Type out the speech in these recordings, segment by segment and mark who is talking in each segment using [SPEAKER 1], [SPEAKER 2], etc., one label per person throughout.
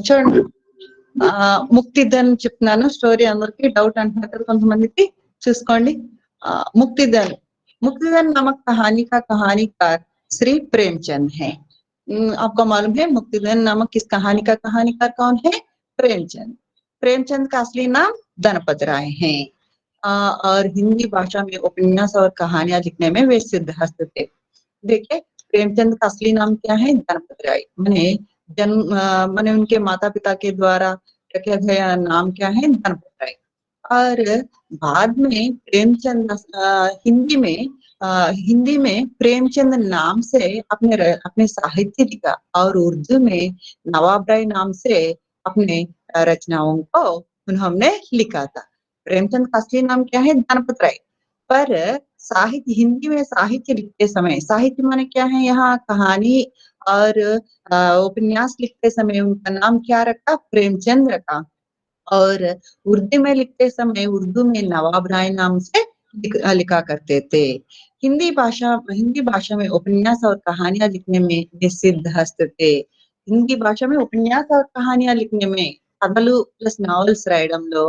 [SPEAKER 1] చూడండి. 'ముక్తిధన్' చెప్తున్నాను స్టోరీ అందరికి డౌట్ అంటున్నారు కదా కొంతమందికి. చూసుకోండి. 'मुक्तिधन', 'मुक्तिधन' नामक कहानी का कहानीकार श्री प्रेमचंद है। आपको मालूम है 'मुक्तिधन' नामक इस कहानी का कहानीकार कौन है? प्रेमचंद। प्रेमचंद का असली नाम धनपत राय है। और हिंदी भाषा में उपन्यास और कहानियां लिखने में वे सिद्धहस्त थे। देखिए, प्रेमचंद का असली नाम क्या है? धनपत राय। मैंने उनके माता पिता के द्वारा रखा गया नाम क्या है? धनपत राय। और बाद में प्रेमचंद हिंदी में प्रेमचंद नाम से अपने साहित्य लिखा और उर्दू में नवाब राय नाम से अपने रचनाओं को उन्होंने लिखा था। प्रेमचंद का असली नाम क्या है? धनपत राय। पर हिंदी में साहित्य लिखते समय, साहित्य माने क्या है? यहाँ कहानी और उपन्यास लिखते समय उनका नाम क्या रखा? प्रेमचंद रखा। और उर्दू में लिखते समय उर्दू में नवाब राय नाम से लिखा करते थे। हिंदी भाषा में उपन्यास और कहानियां लिखने में वे सिद्धहस्त थे। हिंदी भाषा में उपन्यास और कहानियां लिखने में కథలు ప్లస్ నావెల్స్ రాయడంలో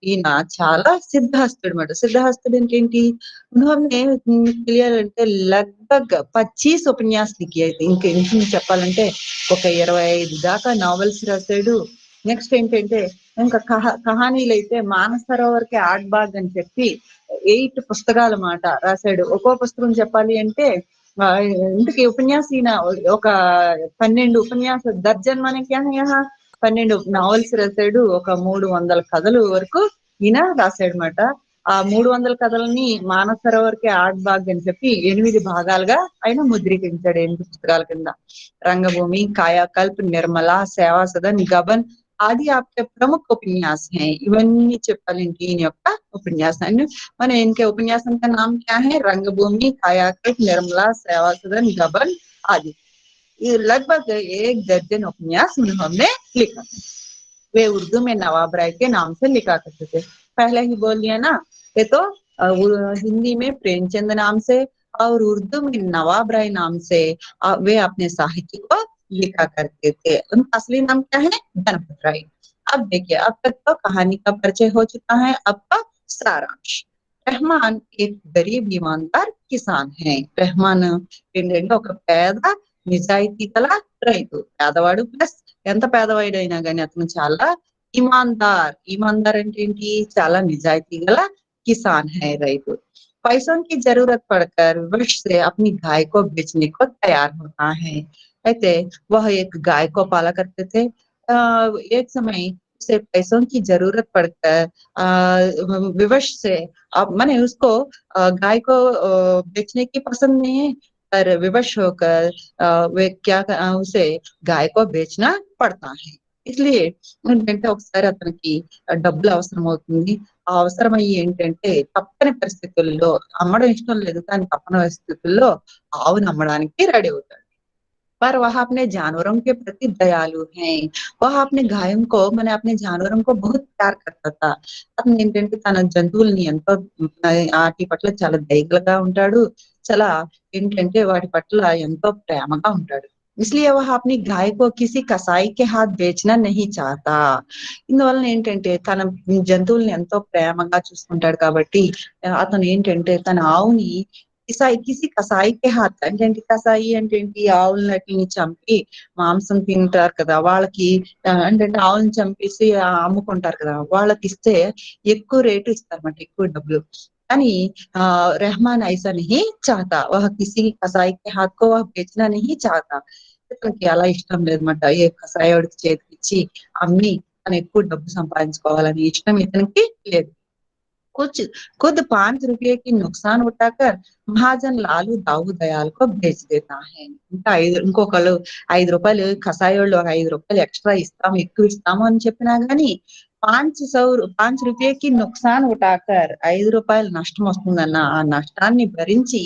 [SPEAKER 1] ఈయన చాలా సిద్ధహస్తుడన్నమాట. సిద్ధహస్తుడు అంటే ఏంటి? उन्होंने క్లియర్ అంటే లగ్భగ్ 25 ఉపన్యాస్ లిఖిए थे। ఇంక చెప్పాలంటే ఒక 25 దాకా నావెల్స్ రాశాడు. నెక్స్ట్ ఏంటంటే ఇంకా కహానీలైతే మానసరోవర్‌కి ఆడ్బాగ్ అని చెప్పి 8 పుస్తకాల మాట రాశాడు. ఒక్కో పుస్తకం చెప్పాలి అంటే ఇంతకీ ఉపన్యాస్ ఈయన ఒక 12 ఉపన్యాస దర్జన్ మానే క్యా హై యహా 12 నావెల్స్ రాశాడు. ఒక 300 కథలు వరకు ఈయన రాశాడన్నమాట. ఆ 300 కథలని మానసరోవర్‌కి ఆడ్బాగ్ అని చెప్పి 8 భాగాలుగా ఆయన ముద్రీకరించాడు 8 పుస్తకాల కింద. రంగభూమి, కాయాకల్ప్, నిర్మల, సేవా సదన్, గబన్ ఆది आपके प्रमुख उपन्यास हैं। ఇవన్నీ చెప్పాలంటే ఈయన యొక్క ఉపన్యాసాన్ని మన इनके उपन्यासों का नाम क्या है? रंगभूमि, कायाकल्प, निर्मला, सेवा सदन, गबन आदि। ये लगभग 1 दर्जन उपन्यास उन्होंने लिखा। वे उर्दू में नवाब राय के नाम से लिखा करते थे। पहले ही बोल दिया ना, ये तो हिंदी में प्रेमचंद नाम से और उर्दू में नवाब राय नाम से वे अपने साहित्य को लिखा करते थे। उनका असली नाम क्या है? धनपत राय। अब देखिए, अब तक तो कहानी का परिचय हो चुका है। अब का सारांश। रहमान एक गरीब ईमानदार किसान है। रहमान ఏంటంటే ఒక పేద నిజాయితీ గల రైతు. పేదవాడు ప్లస్ ఎంత పేదవాడైనా గాని అతను చాలా ఇమాందార్ అంటే ఏంటి? చాలా నిజాయితీ గల किसान है రైతు। पैसों की जरूरत पड़कर विवश से अपनी गाय को बेचने को तैयार होता है। అయితే वह एक गाय को पाला करते थे। एक समय उसे पैसों की जरूरत पड़कर विवश से अब माने उसको गाय को बेचने की पसंद नहीं है, पर विवश होकर उसे गाय को बेचना पड़ता है। इसलिए ఏంటంటే ఒకసారి అతనికి డబ్బులు అవసరం అవుతుంది. ఆ అవసరమయ్యి ఏంటంటే తప్పని పరిస్థితుల్లో అమ్మడం ఇష్టం లేదు కానీ తప్పని పరిస్థితుల్లో ఆవును అమ్మడానికి రెడీ అవుతాడు। पर वह अपने जानवरों के प्रति दयालु है। वह अपने गायों को माने अपने जानवरों को बहुत प्यार करता था। అతను ఏంటంటే తన జంతువుల్ని ఎంతో వాటి పట్ల చాలా దయగలగా ఉంటాడు. చాలా ఏంటంటే వాటి పట్ల ఎంతో ప్రేమగా ఉంటాడు। इसलिए वह अपनी गाय को किसी कसाई के हाथ बेचना नहीं चाहता। ఇందువలన ఏంటంటే తన జంతువుల్ని ఎంతో ప్రేమగా చూసుకుంటాడు కాబట్టి అతను ఏంటంటే తన ఆవుని కిసి కసాయి కే హాత్ అంటే కసాయి అంటే ఏంటి? ఆవులన్నిటిని చంపి మాంసం తింటారు కదా! వాళ్ళకి ఏంటంటే ఆవులను చంపేసి అమ్ముకుంటారు కదా! వాళ్ళకిస్తే ఎక్కువ రేటు ఇస్తారన్నమాట. ఎక్కువ డబ్బులు. కానీ రెహమాన్ ఐసా నహీ చాహతా। వహ్ కిసి కసాయి కే హాత్ కో వహ్ బేచనా నహీ చాహతా। ఇతనికి అలా ఇష్టం లేదన్నమాట. ఏ కసాయోడికి చేతికిచ్చి అమ్మి తను ఎక్కువ డబ్బు సంపాదించుకోవాలని ఇష్టం ఇతనికి లేదు। कुछ खुद 5 रुपये की नुकसान उठाकर महाजन लालू दाऊ दयाल को बेच देता है। ఇంకా ఇంకొకళ్ళు ₹5 కసాయోళ్ళు ఒక ₹5 ఎక్స్‌ట్రా ఇస్తాము, ఎక్కువ ఇస్తాము అని చెప్పినా గాని 5 రూపాయకి నుక్సాన్ ఉఠాకర్ ₹5 నష్టం వస్తుందన్న ఆ నష్టాన్ని భరించి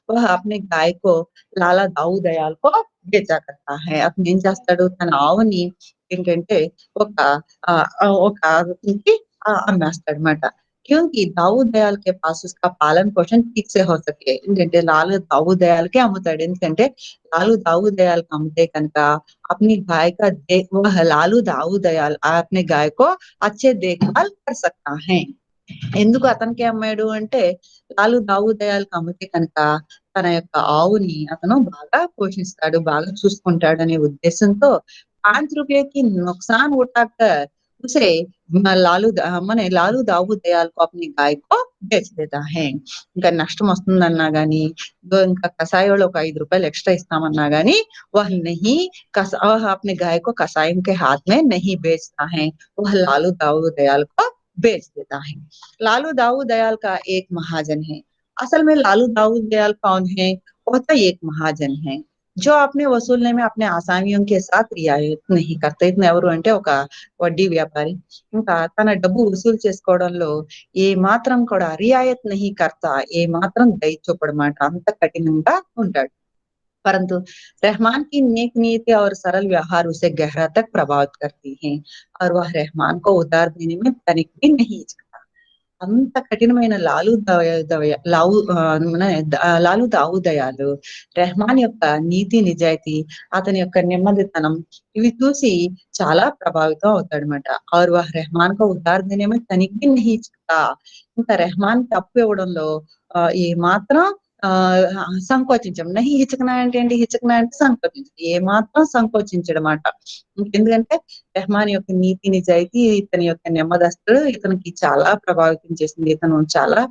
[SPEAKER 1] వహ్ అప్నే గాయ్ కో లాలా దాऊ దయాల్ కో బేచా కర్తా హై। అతను ఏం చేస్తాడు? తన ఆవుని ఏంటంటే ఒక అతనికి అమ్మేస్తాడన్నమాట। क्योंकि దావూద్ దయాల్ के पास उसका पालन पोषण ठीक से हो सके ఏంటంటే లాలు దావూద్ దయాల్‌కే అమ్ముతాడు. ఎందుకంటే లాలు దావూద్ దయాల్‌కి అమ్మితే కనుక अपनी गाय का वह लालू दाऊद दयाल अपने गाय को अच्छे देखभाल कर सकता है. ఎందుకు అతనికే అమ్మాడు అంటే, లాలు దావూద్ దయాల్‌కి అమ్మితే కనుక తన యొక్క ఆవుని అతను బాగా పోషిస్తాడు, బాగా చూసుకుంటాడనే ఉద్దేశంతో ₹5 की नुकसान उठाकर उसे లాలు దావూద్ దయాల్ को अपनी गाय को बेच देता है. ఇంకా నష్టం వస్తుందన్నా గాని, ఇంకా కసాయోళ్ళు ఒక ₹5 ఎక్స్‌ట్రా ఇస్తామన్నా గాని, वह नहीं वह अपने गाय को कसाई के हाथ में नहीं बेचता है. वह लालू दाऊद दयाल को बेच देता है. लालू दाऊद दयाल का एक महाजन है. असल में लालू दाऊद दयाल कौन है? वह तो एक महाजन है. जो अपने वसूलने में अपने आसामियों के साथ रियायत नहीं करते. ఇతను ఎవరు అంటే ఒక వడ్డీ వ్యాపారి. ఇంకా తన డబ్బు వసూలు చేసుకోవడంలో ఏ మాత్రం కూడా రియాయత్ నహీ కర్తా, ఏ మాత్రం దయ చూపడమాట. అంత కఠినంగా ఉంటాడు. परंतु रहमान की नेक नीयत और सरल व्यवहार उसे गहरा तक प्रभावित करती हैं और वह रहमान को उतार देने में तनिक भी नहीं हिचकता. అంత కఠినమైన లాలు దావుదయాలు రెహమాన్ యొక్క నీతి నిజాయితీ, అతని యొక్క నెమ్మదితనం ఇవి చూసి చాలా ప్రభావితం అవుతాడనమాట. और वह रहमान को उधार देने में तनिक भी नहीं हिचकता. ఇంకా రెహమాన్‌కి అప్పు ఇవ్వడంలో ఏమాత్రం సంకోచించం. నహి హిచకనా అంటే ఏంటి? హిచకనా అంటే సంకోచించడు. ఏమాత్రం సంకోచించడమాట. ఎందుకంటే రెహమాన్ యొక్క నీతి నిజాయితీ, ఇతని యొక్క నెమ్మదస్తులు ఇతనికి చాలా ప్రభావితం చేసింది. ఇతను చాలా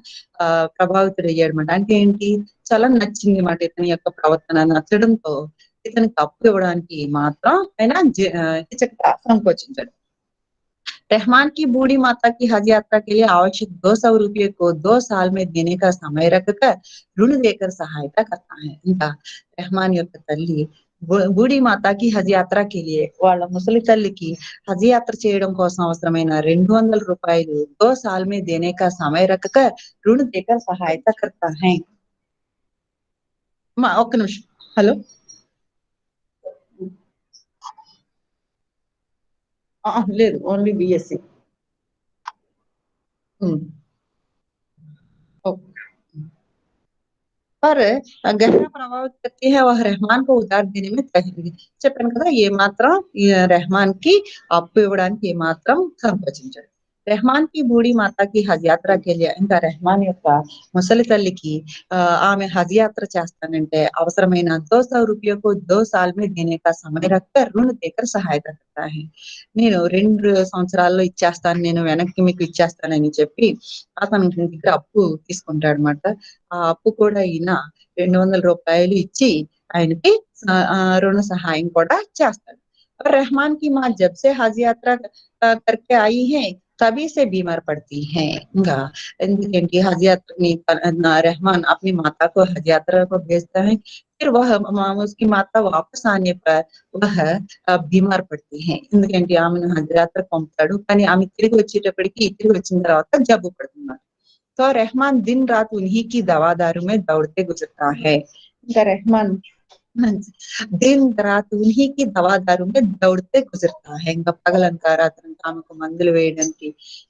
[SPEAKER 1] ప్రభావితుడయ్యాడన్నమాట. అంటే ఏంటి? చాలా నచ్చింది మాట ఇతని యొక్క ప్రవర్తన. నచ్చడంతో ఇతనికి అప్పు ఇవ్వడానికి మాత్రం ఆయన సంకోచించడు. रहमान की बूढ़ी माता की हज यात्रा के लिए आवश्यक ₹200 को 2 साल में देने का समय रखकर ऋण देकर सहायता करता है. ఇంకా రెహమాన్ యొక్క తల్లి బూఢీ మాతాకి హజ్ యాత్రకి వాళ్ళ ముసలి తల్లికి హజ్ యాత్ర చేయడం కోసం అవసరమైన ₹200 2 साल में देने का समय रखकर ऋण देकर सहायता करता है. ఒక్క నిమిషం. హలో. లేదు. Only BSE. ఓకే. पर गहरा ప్రభావిత करती है वह रहमान को उधार देने में చెప్పాను కదా ఏమాత్రం రెహమాన్‌కి అప్పు ఇవ్వడానికి ఏమాత్రం సంకోచించడు. రెహమాన్ की बूढ़ी माता की हज यात्रा के लिए ఇంకా రెహమాన్ యొక్క ముసలి తల్లికి ఆమె హజ్ యాత్ర చేస్తానంటే అవసరమైన ₹200 को 2 साल में देने का समय रखकर ऋण देकर सहायता करता है. నేను 2 సంవత్సరాల్లో ఇచ్చేస్తాను. నేను వెనక్కి మీకు ఇచ్చేస్తానని చెప్పి అతని దగ్గర అప్పు తీసుకుంటాడన్నమాట. ఆ అప్పు కూడా ఈయన ₹200 ఇచ్చి ఆయనకి రుణ సహాయం కూడా చేస్తాడు. रहमान की माँ जब से हज यात्रा करके आई है तभी से बीमार पड़ती हैं. ఇంకా ఎందుకంటే హజ్ యాత్రని रहमान अपनी माता को हज यात्रा को भेजता है. फिर वह उसकी माता वापस आने पर वह बीमार पड़ती हैं. ఎందుకంటే ఆమెను హజ్ యాత్రకు పంపుతాడు. కానీ ఆమె తిరిగి వచ్చిన తర్వాత జబ్బు పడుతుంది. तो रहमान दिन रात उन्हीं की दवादारू में दौड़ते गुजरता है. ఇంకా రెహమాన్ दिन रात उन्हीं की दवादारू में दौड़ते गुजरता है. ఇంకా పగలంతా రాత్రంతా ఆమెకు మందులు వేయడానికి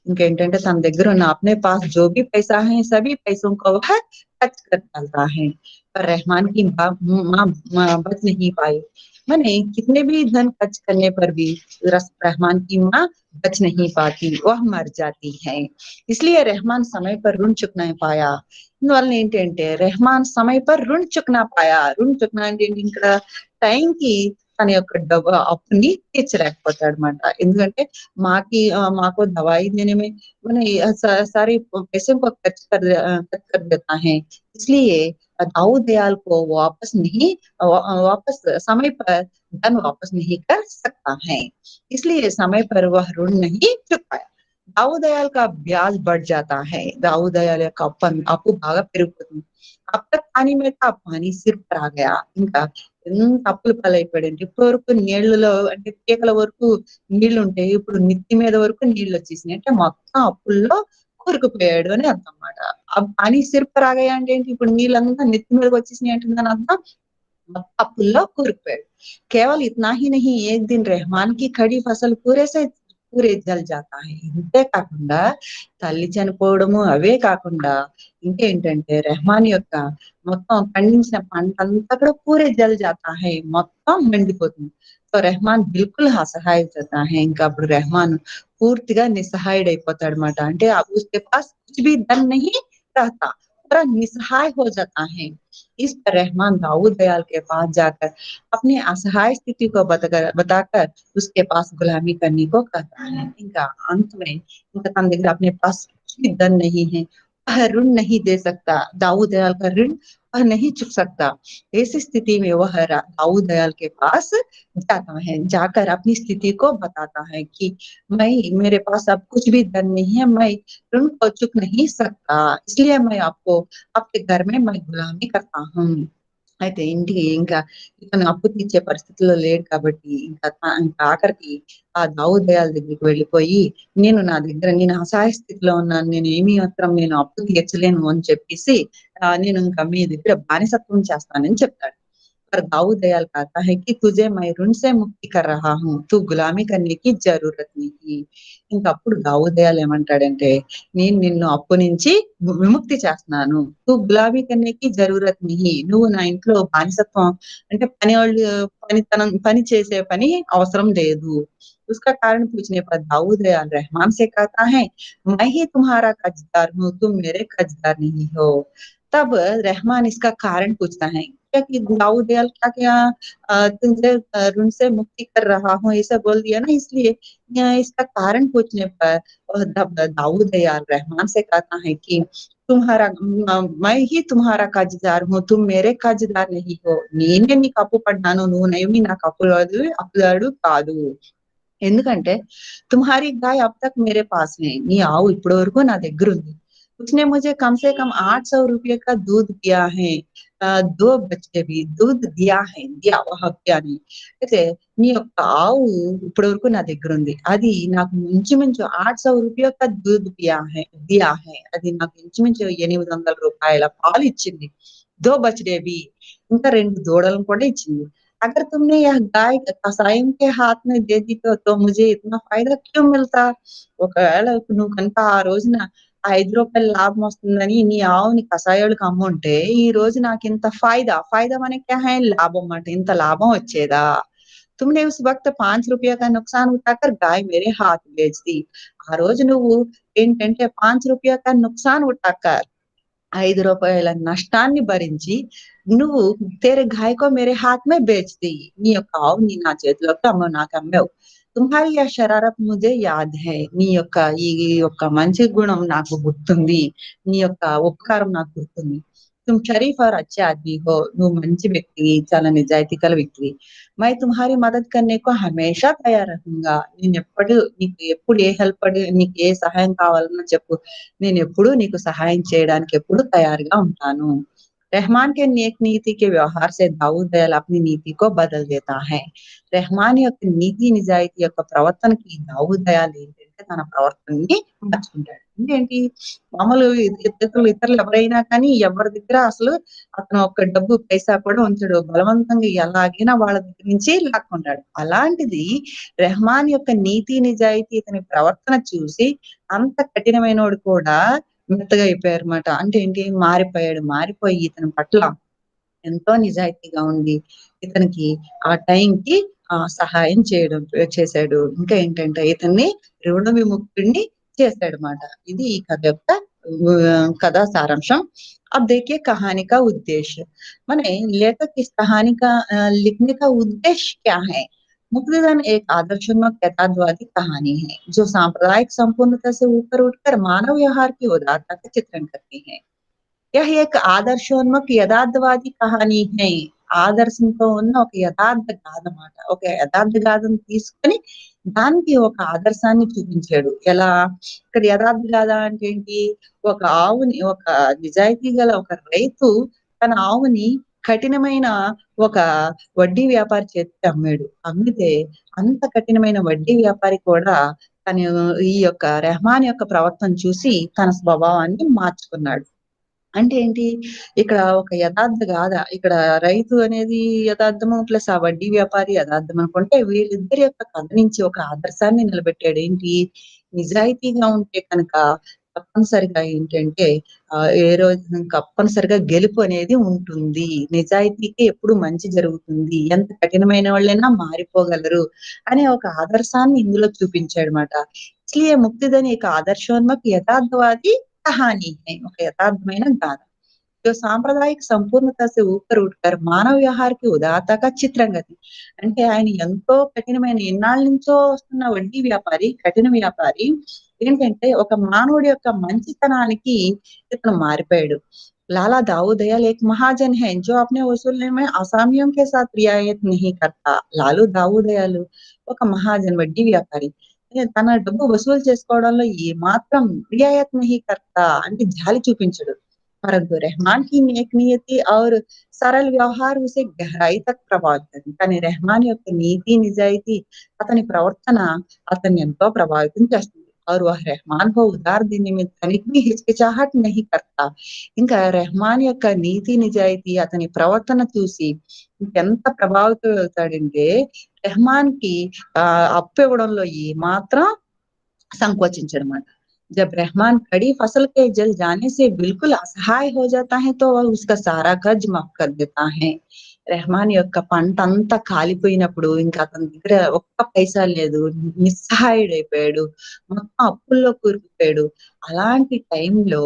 [SPEAKER 1] ఇంకేంటంటే తన దగ్గర ఉన్న अपने पास जो भी पैसा है सभी पैसों को वह खर्च कर डालता है. पर रहमान की माँ बच नहीं पाई. माने कितने भी धन खर्च करने पर भी रहमान की माँ बच नहीं पाती, वह मर जाती है. इसलिए रहमान समय पर ऋण चुका नहीं पाया. ఇందువల్ల ఏంటంటే రెహమాన్ సమయ పర్ రుణ్ చుక్నా పాయా. రుణ్ చుక్నా అంటే ఏంటి? ఇక్కడ టైంకి తన యొక్క డబ్బు అప్పుని తీర్చలేకపోతాడన్నమాట. ఎందుకంటే మాకు दवाई देने में मैंने सारे पैसे को खर्च कर देता है. इसलिए दाऊद दयाल को वापस समय पर धन वापस नहीं कर सकता है. इसलिए समय पर वह ऋण नहीं चुकाया. दाऊद दयाल का ब्याज बढ़ जाता है. दाऊद दयाल యొక్క అప్పు బాగా పెరిగిపోతుంది. अब तक पानी में था, पानी सिर पर आ गया. ఇంకా ఎంత అప్పుల పాలైపోయాడంటే ఇప్పటి వరకు నీళ్ళలో అంటే పీకల వరకు నీళ్లుంటాయి. ఇప్పుడు నెత్తి మీద వరకు నీళ్లు వచ్చేసినాయి. అంటే మొత్తం అప్పుల్లో కూరుకుపోయాడు అని అర్థం అన్నమాట. పానీ సిర్ పర్ ఆ గయా అంటే ఏంటి? ఇప్పుడు నీళ్ళంతా నెత్తి మీదకి వచ్చేసినాయి అంటే దాని అర్థం అప్పుల్లో కూరుకుపోయాడు. केवल इतना ही नहीं, एक दिन रहमान की खड़ी फसल पूरे से పూరే జల్ జాతా హై. ఇంతే కాకుండా తల్లి చనిపోవడము అవే కాకుండా ఇంకేంటంటే రెహమాన్ యొక్క మొత్తం పండించిన పంటంతా కూడా పూరే జల్ జాతా హై. మొత్తం మండిపోతుంది. సో రెహమాన్ బిల్కుల్ అసహాయ జతా హై. ఇంకా అప్పుడు రెహమాన్ పూర్తిగా నిస్సహాయుడైపోతాడనమాట. అంటే ఉస్కే పాస్ కుచ్ భీ ధన్ నహీ रहता, पूरा निस्सहाय हो जाता है। इस पर रहमान दाऊद दयाल के पास जाकर अपनी असहाय स्थिति को बताकर उसके पास गुलामी करने को कहता है। ఇంకా अंत में ఇంకా తన దగ్గర अपने पास कुछ भी धन नहीं है, वह ऋण नहीं दे सकता, दाऊद दयाल का ऋण वह नहीं चुक सकता। ऐसी स्थिति में वह दाऊद दयाल के पास जाता है, जाकर अपनी स्थिति को बताता है कि मैं मेरे पास अब कुछ भी धन नहीं है, मैं ऋण को चुक नहीं सकता, इसलिए मैं आपको आपके घर में मैं गुलामी करता हूँ। అయితే ఇంటికి ఇంకా ఇతను అప్పు తీర్చే పరిస్థితిలో లేడు కాబట్టి ఇంకా ఆఖరికి ఆ దావుద్ దయాల దగ్గరికి వెళ్ళిపోయి నేను అసహాయ స్థితిలో ఉన్నాను. నేను అప్పు తీర్చలేను అని చెప్పేసి నేను ఇంకా మీ దగ్గర బానిసత్వం చేస్తానని చెప్తాడు. पर दाऊद दयाल कहता है कि तुझे मैं ऋण से मुक्ति कर रहा हूँ, तू गुलामी करने की जरूरत नहीं। ఇంకప్పుడు దావుద్ దయాల్ ఏమంటాడంటే నేను నిన్ను అప్పు నుంచి విముక్తి చేస్తున్నాను. తూ గులాబీ కన్నేకి జరూరత్ నహీ. నువ్వు నా ఇంట్లో బానిసత్వం అంటే పని చేసే పని అవసరం లేదు. उसका कारण पूछने पर दाऊद दयाल रहमान से कहता है मैं ही तुम्हारा कर्जदार हूँ, तुम मेरे कर्जदार नहीं हो। तब रहमान इसका कारण पूछता है क्या कि दाऊद दयाल क्या तुझे ऋण से मुक्ति कर रहा हूँ ऐसा बोल दिया ना, इसलिए इसका कारण पूछने पर दाऊद दयाल रहमान से कहता है कि मैं ही तुम्हारा कर्जदार हूँ, तुम मेरे कर्जदार नहीं हो। నేనే నీకు అప్పు పడ్డాను, నువ్వేమి నాకు అప్పుదారుడు కాదు. ఎందుకంటే తుమ్హారీ గాయ అబ్ తక్ మేరే పాస్ హై, నీ ఆవు ఇప్పటి వరకు నా దగ్గర ఉంది. उसने मुझे कम से कम 800 रुपये का दूध दिया है, 2 बच्चे भी दूध दिया है, दिया वह हत्या नहीं। అయితే నీ యొక్క ఆవు ఇప్పటి వరకు నా దగ్గర ఉంది. అది నాకు ఇంచుమించు 800 రూపాయల का दूध दिया है, అది నాకు ఇంచుమించు 800 రూపాయల పాలు ఇచ్చింది. 2 बछड़े भी, ఇంకా 2 దూడలను కూడా ఇచ్చింది। अगर तुमने यह गाय कसाईयों के हाथ में दे दी तो मुझे इतना फायदा क्यों मिलता? ఒకవేళ నువ్వు కనుక ఆ రోజున ఆ రూ. 5 లాభం వస్తుందని నీ ఆవుని కసాయోళ్ళకి అమ్ముంటే ఈ రోజు నాకింత ఫాయిదా माने क्या है లాభం మాట, ఇంత లాభం వచ్చేదా? तुमने उस वक्त 5 रुपये का नुकसान उठाकर गाय मेरे हाथ बेच दी। ఆ రోజు నువ్వు ఏంటంటే 5 रुपये का नुकसान उठाकर రూ. 5 నష్టాన్ని భరించి నువ్వు तेरे गाय को मेरे हाथ में बेच दी, నీ యొక్క ఆవుని నా చేతిలోకి నాకమ్మావు। तुम्हारी यह शरारत मुझे याद है, నీ యొక్క ఈ యొక్క మంచి గుణం నాకు గుర్తుంది, నీ యొక్క ఉపకారం నాకు గుర్తుంది। तुम शरीफ और अच्छे आदमी हो, నువ్వు మంచి వ్యక్తివి, చాలా నిజాయితీ గల వ్యక్తివి। मैं तुम्हारी मदद करने को हमेशा तैयार रहूंगा, నీకు ఎప్పుడు ఏ నీకు ఏ సహాయం కావాలన్నా చెప్పు, నేనెప్పుడూ నీకు సహాయం చేయడానికి ఎప్పుడు తయారుగా ఉంటాను। रहमान के नेक नीति के व्यवहार से दाऊद दयाल अपनी नीति को बदल देता है। రెహమాన్ యొక్క నీతి నిజాయితీ యొక్క ప్రవర్తనకి దావుద్ దయాల్ ఏంటంటే తన ప్రవర్తనని మార్చుకుంటాడు. ఏంటి మామూలు ఇతరులు ఎవరైనా కానీ ఎవరి దగ్గర అసలు అతను ఒక డబ్బు పైసా కూడా ఉంచడు. బలవంతంగా ఎలాగైనా వాళ్ళ దగ్గర నుంచి లాక్కుంటాడు. అలాంటిది రెహమాన్ యొక్క నీతి నిజాయితీ ఇతని ప్రవర్తన చూసి అంత కఠినమైనోడు కూడా మెత్తగా అయిపోయారన్నమాట. అంటే ఏంటి మారిపోయి ఇతని పట్ల ఎంతో నిజాయితీగా ఉండి ఇతనికి ఆ టైంకి సహాయం చేశాడు. ఇంకా ఏంటంటే ఇతన్ని రుణ విముక్తుడిని చేశాడన్నమాట. ఇది ఈ కథ యొక్క कथा सारांशम। अब देखिए कहानी का उद्देश्य, माने लेखक इस कहानी का लिखने का उद्देश्य क्या है? मुक्तिदान एक आदर्शात्मक यथार्थवादी कहानी है जो सांप्रदायिक संपूर्णता से ऊपर उठकर मानव व्यवहार की उदारता का चित्रण करती है। यह एक ఆదర్శోన్ముఖ యథార్థవాది కహాని హై। ఆదర్శంతో ఉన్న ఒక యథార్థ గాథ మాట. ఒక యథార్థ గాథను తీసుకొని దానికి ఒక ఆదర్శాన్ని చూపించాడు. ఎలా? ఇక్కడ యథార్థ గాథ అంటే ఏంటి? ఒక నిజాయితీ గల ఒక రైతు తన ఆవుని కఠినమైన ఒక వడ్డీ వ్యాపారి చేతికి అమ్మాడు. అమ్మితే అంత కఠినమైన వడ్డీ వ్యాపారి కూడా తను ఈ యొక్క రెహమాన్ యొక్క ప్రవర్తన చూసి తన స్వభావాన్ని మార్చుకున్నాడు. అంటే ఏంటి? ఇక్కడ ఒక యథార్థ గాథ. ఇక్కడ రైతు అనేది యథార్థము ప్లస్ ఆ వడ్డీ వ్యాపారి యథార్థం అనుకుంటే వీళ్ళిద్దరి యొక్క కథ నుంచి ఒక ఆదర్శాన్ని నిలబెట్టాడు. ఏంటి? నిజాయితీగా ఉంటే కనుక తప్పనిసరిగా ఏంటంటే ఏ రోజు తప్పనిసరిగా గెలుపు అనేది ఉంటుంది. నిజాయితీకి ఎప్పుడు మంచి జరుగుతుంది. ఎంత కఠినమైన వాళ్ళైనా మారిపోగలరు అనే ఒక ఆదర్శాన్ని ఇందులో చూపించాడన్నమాట. इसलिए मुक्तिदन एक आदर्शोन्मुख यथार्थवादी कहानी है. ఒక యథార్థమైన గాథ. जो సాంప్రదాయిక సంపూర్ణత से ऊपर उठकर మానవ వ్యవహారకి ఉదాత్తగా చిత్రంగతి. అంటే ఆయన ఎంతో కఠినమైన ఎన్నాళ్ళ నుంచో వస్తున్న వడ్డీ వ్యాపారి, కఠిన వ్యాపారి ఏంటంటే ఒక మానవుడి యొక్క మంచితనానికి ఇతను మారిపోయాడు. लाला दाऊद दयाल एक महाजन है जो अपने वसूलने में असामियों के साथ रियायत नहीं करता. లాలు దావుదయాలు ఒక మహాజన్ వడ్డీ వ్యాపారి. తన డబ్బు వసూలు చేసుకోవడంలో ఏమాత్రం రియాయత్ నహీ కర్తా అంటే జాలి చూపించడు. परंतु रहमान की नेक नियति और सरल व्यवहार उसे गहराई तक ప్రభావితం చేసింది. కానీ రెహమాన్ యొక్క నీతి, నిజాయితీ అతని ప్రవర్తన అతన్ని ఎంతో ప్రభావితం చేస్తుంది. और वह रहमान को उधार देने में तनिक भी हिचकिचाहट नहीं करता. ఇంకా రెహమాన్ యొక్క నీతి, నిజాయితీ అతని ప్రవర్తన చూసి ఇంకెంత ప్రభావితం అవుతాడంటే రెహమాన్‌కి అప్పు ఇవ్వడంలో ఏమాత్రం संकोचिंचड़మాట. जब रहमान कड़ी फसल के जल जाने से बिल्कुल असहाय हो जाता है तो वह उसका सारा कर्ज माफ कर देता है. రెహమాన్ యొక్క పంటంతా కాలిపోయినప్పుడు ఇంకా అతని దగ్గర ఒక్క పైసా లేదు. నిస్సహాయుడైపోయాడు. మొత్తం అప్పుల్లో కూరుకుపోయాడు. అలాంటి టైంలో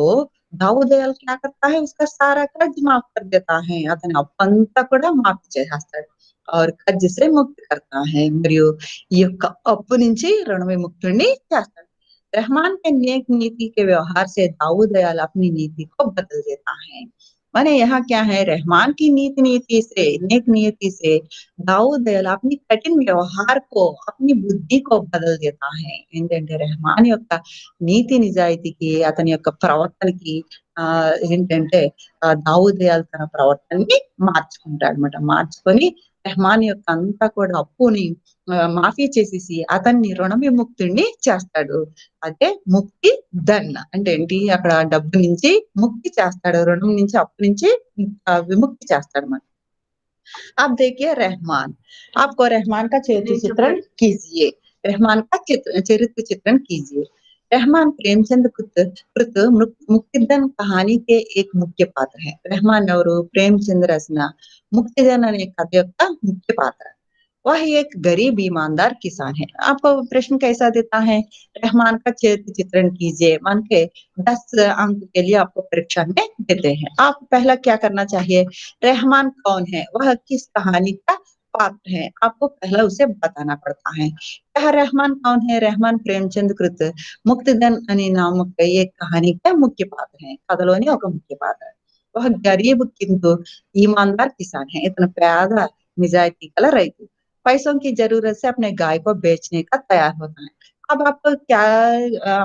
[SPEAKER 1] దావుదయాల్ క్యా కర్తా హై ఉస్కా సారా కర్జ్ మాఫ్ కర్ దేతా హై. అతని అప్పంతా కూడా మాఫీ చేసేస్తాడు. और कर्ज से मुक्त करता है. మరియు ఈ యొక్క అప్పు నుంచి రుణ విముక్తుడిని చేస్తాడు. रहमान के नेक नीति के व्यवहार से दाऊद दयाल अपनी नीति को बदल देता है. माने यहाँ क्या है रहमान की नीति से नेक नियति से दाऊद दयाल अपनी कठिन व्यवहार को अपनी बुद्धि को बदल देता है. ఏంటంటే రెహమాన్ యొక్క నీతి నిజాయితీకి అతని యొక్క ప్రవర్తనకి ఏంటంటే దావుద్ దయాల్ తన ప్రవర్తనని మార్చుకుంటాడన్నమాట. మార్చుకొని రెహమాన్ యొక్క అంతా కూడా అప్పుని మాఫీ చేసేసి అతన్ని రుణ విముక్తుడిని చేస్తాడు. అదే ముక్తి ధన్ అంటే ఏంటి? అక్కడ డబ్బు నుంచి ముక్తి చేస్తాడు. రుణం నుంచి అప్పు నుంచి విముక్తి చేస్తాడన్నమాట. आप देखिए रहमान, आपको रहमान का चरित्र चित्रण कीजिए. रहमान का चरित्र चित्रण कीजिए. रहमान प्रेमचंद కృత్ ముక్తిదన్ కహాని కే एक ముఖ్య పాత్ర है. రెహమాన్ ఎవరు? ప్రేమచంద్ రచన ముక్తిదన్ అనే కథ యొక్క ముఖ్య పాత్ర. वह एक गरीब ईमानदार किसान है. आपको प्रश्न कैसा देता है? रहमान का चरित्र चित्रण कीजिए मान के 10 अंक के लिए आपको परीक्षा में देते हैं. आप पहला क्या करना चाहिए? रहमान कौन है? वह किस कहानी का पात्र है? आपको पहला उसे बताना पड़ता है. यह रहमान कौन है? रहमान प्रेमचंद कृत मुक्तिदन అనే నామక एक कहानी का मुख्य पात्र है. కథలోని ఒక ముఖ్య పాత్ర. वह गरीब किंतु ईमानदार किसान है. इतना పేద నిజాయితీ గల రైతు. पैसों की जरूरत से अपने गाय को बेचने का तैयार होता है. अब आपको क्या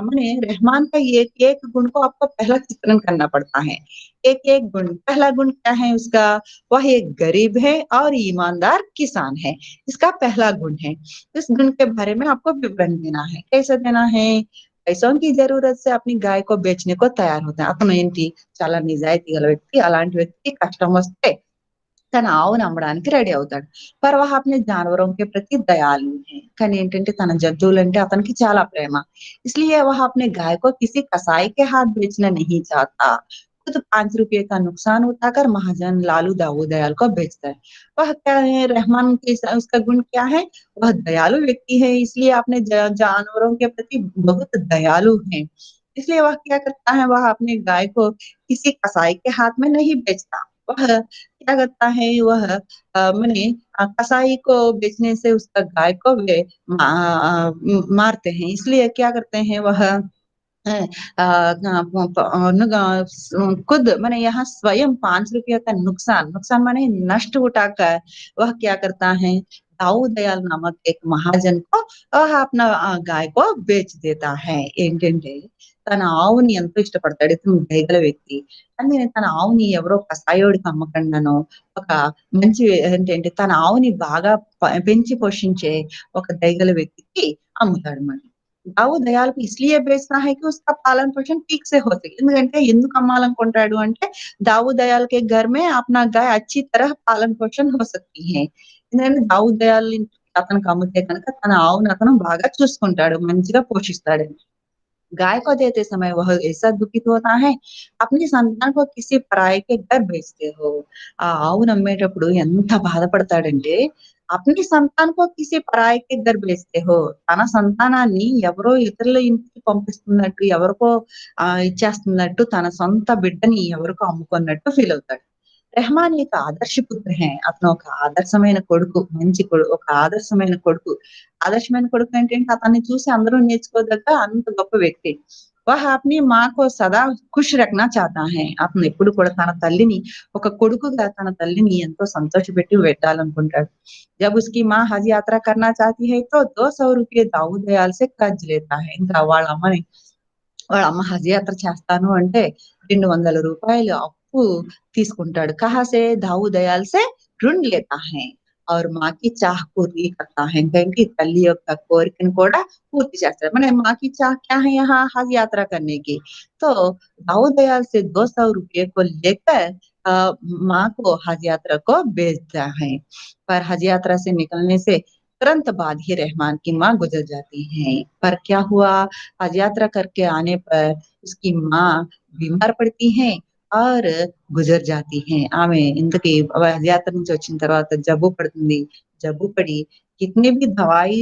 [SPEAKER 1] माने रहमान का एक-एक गुण को आपको पहला चित्रण करना पड़ता है. एक-एक गुण. पहला गुण क्या है उसका? वह एक गरीब है और ईमानदार किसान है. इसका पहला गुण है. इस गुण के बारे में आपको विवरण देना है. कैसे देना है? पैसों की जरूरत से अपनी गाय को बेचने को तैयार होता है. అతను ఏంటి? చాలా నిజాయితీ గల వ్యక్తి. అలాంటి వ్యక్తి కష్టం వస్తే తన ఆవును అమ్మడానికి రెడీ అవుతాడు. पर वह अपने जानवरों के प्रति दयालु है. కానీ ఏంటంటే తన జంతువులంటే అతనికి చాలా ప్రేమ. इसलिए वह अपने गाय को किसी कसाई के हाथ बेचना नहीं चाहता. खुद ₹5 का नुकसान उठाकर महाजन लालू दाऊदयाल को बेचता है. वह क्या है? रहमान के उसका गुण क्या है? वह दयालु व्यक्ति है इसलिए अपने जानवरों के प्रति बहुत दयालु है. इसलिए वह क्या करता है? वह अपने गाय को किसी कसाई के हाथ में नहीं बेचता. वह क्या करता है? वह माने कसाई को बेचने से उसका गाय को वे मारते हैं. इसलिए क्या करते हैं वह खुद माने यहाँ स्वयं ₹5 का नुकसान नुकसान माने नष्ट उठाकर वह क्या करता है? दाऊद दयाल नामक एक महाजन को वह अपना गाय को बेच देता है. ఏంటంటే తన ఆవుని ఎంతో ఇష్టపడతాడు. ఇతను దయగల వ్యక్తి. కానీ తన ఆవుని ఎవరో కసాయోడికి అమ్మకుండానో ఒక మంచి ఏంటంటే తన ఆవుని బాగా పెంచి పోషించే ఒక దయగల వ్యక్తికి అమ్ముతాడన్నమాట. దావూద్ దయాలకు इसलिए बेचना है कि उसका पालन पोषण ठीक से हो सके ఎందుకంటే ఎందుకు అమ్మాలనుకుంటాడు అంటే दाऊद दयाल के घर में अपना गाय अच्छी तरह पालन पोषण हो सकती है ఎందుకంటే दाऊद दयाल అతనికి అమ్మితే కనుక తన ఆవును అతను బాగా చూసుకుంటాడు మంచిగా పోషిస్తాడని गाय को देते समय वह ऐसा दुखित होता है अपनी సంతానం को किसी पराये के घर बेचते हो ఆ ఆవును అమ్మేటప్పుడు ఎంత బాధపడతాడంటే अपनी సంతానం को किसी पराये के घर बेचते हो తన సంతానాన్ని ఎవరో ఇతరుల ఇంటికి పంపిస్తున్నట్టు ఎవరికో ఇచ్చేస్తున్నట్టు తన సొంత బిడ్డని ఎవరికో అమ్ముకున్నట్టు ఫీల్ అవుతాడు రెహమాన్ యొక్క ఆదర్శ పుత్ర హే అతను ఒక ఆదర్శమైన కొడుకు మంచి ఒక ఆదర్శమైన కొడుకు ఆదర్శమైన కొడుకు అంటే ఏంటి అతన్ని చూసి అందరూ నేర్చుకోదగ్గ అంత గొప్ప వ్యక్తి వహ అప్ని మాँ को సదా ఖుష్ రఖనా చాతా హై అతను ఎప్పుడు కూడా తన తల్లిని ఒక కొడుకుగా తన తల్లిని ఎంతో సంతోషపెట్టి పెట్టాలనుకుంటాడు जब उसकी माँ हज यात्रा करना चाहती है तो 200 रुपये दाऊद दयाल से कर्ज लेता है ఇంకా వాళ్ళ అమ్మ హజ్ యాత్ర చేస్తాను అంటే 200 రూపాయలు అప్పు తీసుకుంటాడు కహా సే దాऊद दयाल से ऋण लेता है और माँ की चाह पूरी करता है ఏంటంటే తల్లి యొక్క కోరికను కూడా పూర్తి చేస్తాడు మన माँ की चाह क्या है यहाँ हज यात्रा करने की तो दाऊद दयाल से 200 रुपये को लेकर माँ को हज यात्रा को भेजता है पर हज यात्रा से निकलने से तुरंत बाद ही रहमान की माँ गुजर जाती है पर क्या हुआ हज यात्रा करके आने पर उसकी माँ बीमार पड़ती है और గుజర్ జాతీ హై ఆమె ఇంతకీ యాత్ర నుంచి వచ్చిన తర్వాత జబ్బు పడుతుంది జబ్బు పడి కితనే भी दवाई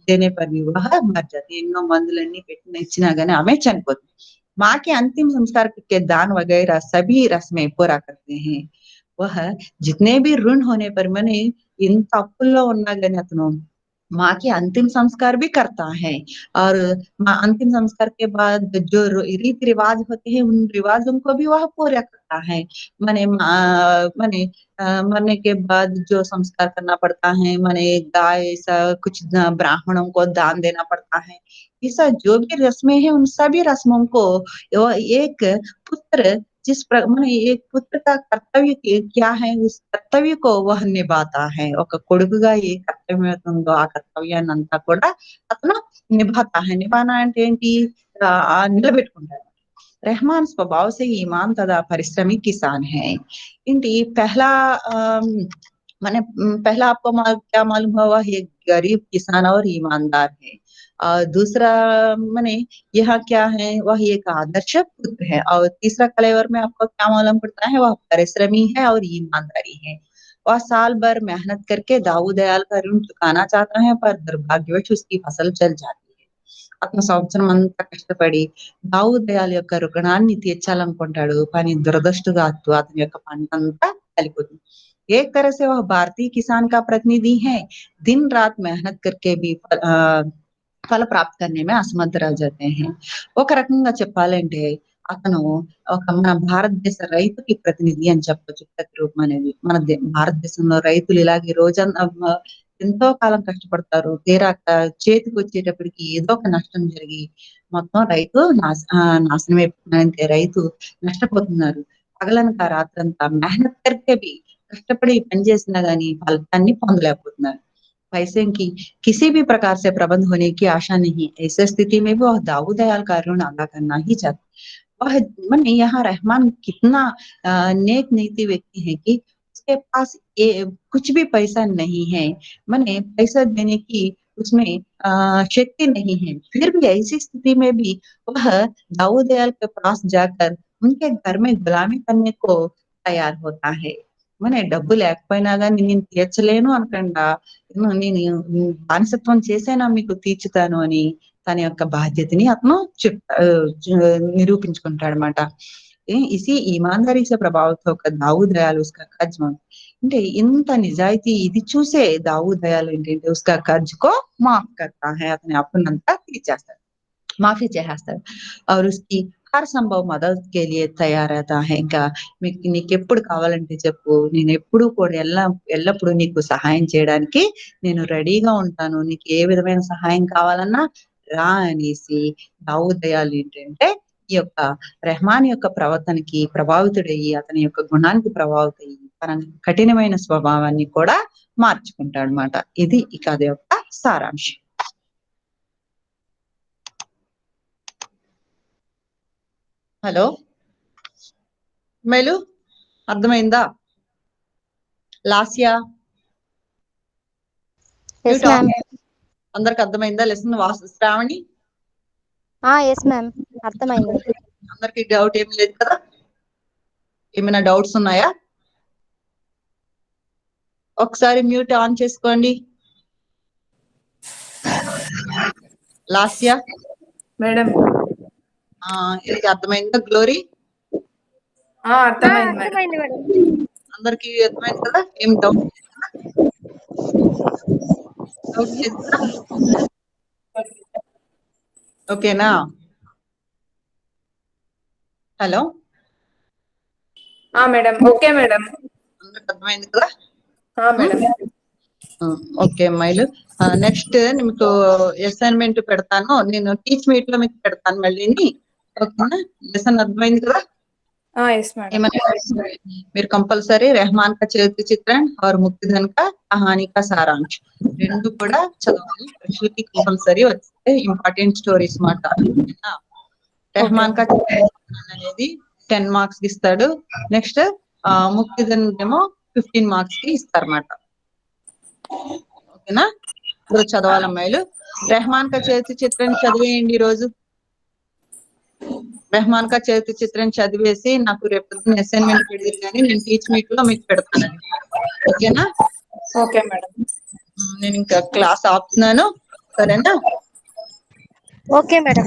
[SPEAKER 1] देने पर भी वह मर जाती है ఎన్నో మందులన్నీ పెట్టిన ఇచ్చినా గానీ ఆమె చనిపోతుంది माँ के अंतिम संस्कार के दान वगैरह सभी रस्में पूरा करते हैं वह जितने भी ऋण होने पर मैंने ఇంత అప్పుల్లో ఉన్నా గానీ అతను माँ के अंतिम संस्कार भी करता है और अंतिम संस्कार के बाद जो रीति रिवाज होते हैं उन रिवाजों को भी वह पूरा करता है माने माने मरने के बाद जो संस्कार करना पड़ता है माने गाय ऐसा कुछ ब्राह्मणों को दान देना पड़ता है ऐसा जो भी रस्में हैं उन सभी रस्मों को एक पुत्र माने एक पुत्र का कर्तव्य क्या है उस कर्तव्य को वह निभाता है ఒక కొడుకుగా ఏ కర్తవ్యం అవుతుందో ఆ కర్తవ్యాన్నంతా కూడా అతను నిభాతా है నిభానా అంటే ఏంటి నిలబెట్టుకుంటాడు रहमान स्वभाव से ईमान तथा परिश्रमी किसान है इंटी पहला मैंने पहला आपको क्या मालूम हुआ ये गरीब किसान और ईमानदार है और दूसरा मैंने यहाँ क्या है वह एक आदर्श पुत्र है और तीसरा कलेवर में आपको क्या मालूम पड़ता है वह परिश्रमी है और ईमानदारी है वह साल भर मेहनत करके दाऊद दयाल का ऋण चुकाना चाहता है पर दुर्भाग्यवश उसकी फसल जल जाती है అతను సంవత్సరం అంతా కష్టపడి దాऊद దయాల్ యొక్క రుణాన్ని తీర్చాలనుకుంటాడు కానీ దురదృష్టవశాత్తు అతని యొక్క పంటంతా కాలిపోతుంది एक तरह से वह भारतीय किसान का प्रतिनिधि है दिन रात मेहनत करके भी ఫల ప్రాప్తి करने में असमर्थ रह जाते हैं ఒక రకంగా చెప్పాలంటే అతను ఒక మన భారతదేశ రైతుకి ప్రతినిధి అని చెప్పొచ్చు ప్రతిరూపం అనేది భారతదేశంలో రైతులు ఇలాగే రోజంతా ఎంతో కాలం కష్టపడతారు తీరా చేతికి వచ్చేటప్పటికి ఏదో ఒక నష్టం జరిగి మొత్తం రైతు నాశనం అయిపోతుందంటే రైతు నష్టపోతున్నారు పగలనక రాత్రంతా మెహనత్ करके भी కష్టపడి పని చేసినా గానీ ఫలితాన్ని పొందలేకపోతున్నారు पैसे की किसी भी प्रकार से प्रबंध होने की आशा नहीं ऐसे स्थिति में भी वह दाऊद दयाल का ऋण अदा करना ही चाहता वह मैंने यहाँ रहमान कितना नेक नीति व्यक्ति है कि उसके पास कुछ भी पैसा नहीं है मैंने पैसा देने की उसमें शक्ति नहीं है फिर भी ऐसी स्थिति में भी वह दाऊद दयाल के पास जाकर उनके घर में गुलामी करने को तैयार होता है मैंने డబ్బు లేకపోయినా గాని నేను తీర్చలేను అనకుండా నేను బానిసత్వం చేసైనా మీకు తీర్చుతాను అని తన యొక్క బాధ్యతని అతను నిరూపించుకుంటాడనమాట इसी ईमानदारी से प्रभावित होकर दाऊद दयाल उसका कर्ज అంటే ఇంత నిజాయితీ ఇది చూసే దాऊद दयाल ఏంటంటే उसका कर्ज को माफ करता है అతని అప్పునంతా తీర్చేస్తాడు మాఫీ చేసేస్తాడు और उसकी हर संभव मदद के लिए तैयार रहता है ఇంకా నీకెప్పుడు కావాలంటే చెప్పు నేను ఎప్పుడు కూడా ఎల్లప్పుడూ నీకు సహాయం చేయడానికి నేను రెడీగా ఉంటాను నీకు ఏ విధమైన సహాయం కావాలన్నా రా అనేసి దాऊद దయాల్ ఏంటంటే ఈ యొక్క రెహమాన్ యొక్క ప్రవర్తనకి ప్రభావితుడయ్యి అతని యొక్క గుణానికి ప్రభావితయ్యి తన కఠినమైన స్వభావాన్ని కూడా మార్చుకుంటాడు అన్నమాట ఇది ఈ కథ యొక్క సారాంశం హలో మేలు అర్థమైందా? Lasya
[SPEAKER 2] yes ma'am.
[SPEAKER 1] అందరికి అర్థమైందా లెసన్? శ్రావణి
[SPEAKER 2] ఎస్ మ్యామ్, అర్థమైంది.
[SPEAKER 1] అందరికి డౌట్ ఏం లేదు కదా? ఏమైనా డౌట్స్ ఉన్నాయా? ఒకసారి మ్యూట్ ఆన్ చేసుకోండి. లాస్యా
[SPEAKER 3] మేడం
[SPEAKER 1] ఇది అర్థమైందా? గ్లోరీ
[SPEAKER 3] అర్థమైంది మేడం.
[SPEAKER 1] అందరికి అర్థమైంది కదా? ఏం డౌట్ లేదు కదా? ఓకేనా? Hello
[SPEAKER 3] madam okay madam.
[SPEAKER 1] అందరికి అర్థమైంది కదా?
[SPEAKER 3] మేడం
[SPEAKER 1] ఓకే అమ్మాయిలు, నెక్స్ట్ మీకు అసైన్మెంట్ పెడతాను నేను, టీచ్ మీట్ లో మీకు పెడతాను మళ్ళీని. ఓకేనా? లెసన్ అర్థమైంది కదా?
[SPEAKER 3] Yes madam.
[SPEAKER 1] ఏమన్నా మీరు కంపల్సరీ రెహమాన్ కా చరిత్ర చిత్రన్ और ముక్తిధన్ కా కహానీ కా సారాంశ్ రెండు కూడా చదవాలి. పరీక్షలకి కంపల్సరీ వచ్చే ఇంపార్టెంట్ స్టోరీస్ మాట. ఓకేనా? రెహమాన్ కా చరిత్ర చిత్రన్ అనేది 10 మార్క్స్ కి ఇస్తాడు. నెక్స్ట్ ముక్తిధన్ ఏమో 15 మార్క్స్ కి ఇస్తారన్నమాట. ఓకేనా? ఇప్పుడు చదవాలి అమ్మాయిలు. రెహమాన్ కా చరిత్ర చిత్రం చదివేయండి ఈ రోజు. రెహమాన్ కా చరిత్ర చిత్రం చదివేసి నాకు రేపు అసైన్మెంట్ పెడతారు కానీ నేను టీచ్ మీట్ లో మీకు పెడతానండి. ఓకేనా?
[SPEAKER 3] Okay madam.
[SPEAKER 1] నేను ఇంకా క్లాస్ ఆపుతున్నాను. సరేనా?
[SPEAKER 2] Okay madam.